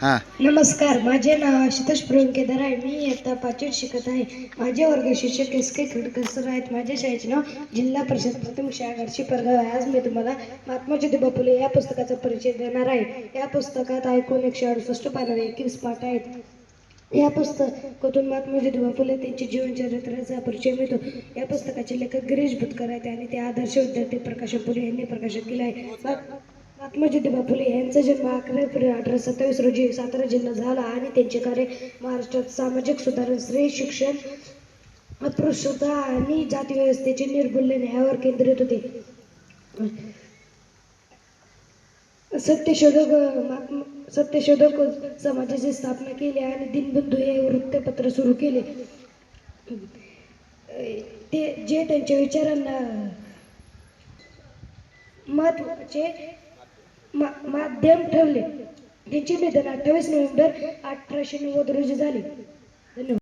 हां. नमस्कार, माझे नाव आशुतोष प्रवीण केदार आहे. मी इयत्ता 5वीत शिकत आहे. माझे वर्ग शिक्षक एस.के. खेडकर सर आहेत. माझ्या शाळेचे नाव जिल्हा परिषद प्राथमिक शाळा घाटशी परगाव आहे. आज मी तुम्हाला महात्मा ज्योतिबा फुले या पुस्तकाचा परिचय देणार आहे. या पुस्तकात एकूण 168 पानावर 21 पाठ आहेत. या पुस्तकातून महात्मा ज्योतिबा फुले त्यांचे जीवनचरित्राचा परिचय मिळतो. या पुस्तकाचे लेखक गिरीश बुतकर आहेत आणि ते आदर्श विद्यार्थी प्रकाशन पुणे यांनी प्रकाशित केले आहे. महात्मा ज्योतिबा फुले यांचा जन्म 11 एप्रिल 1827 रोजी सातारा जिल्हा झाला आणि त्यांचे कार्य महाराष्ट्रात सामाजिक सुधारणा, स्त्री शिक्षण, अस्पृश्यता आणि जाती व्यवस्थेचे निर्मूलन यावर केंद्रित होते. सत्यशोधक समाजाची स्थापना केली आणि दीनबंधू हे वृत्तपत्र सुरू केले. जे त्यांच्या विचारांना महत्त्वाचे माध्यम ठरले. त्यांचे निधन 28 नोव्हेंबर 1890 रोजी झाले. धन्यवाद.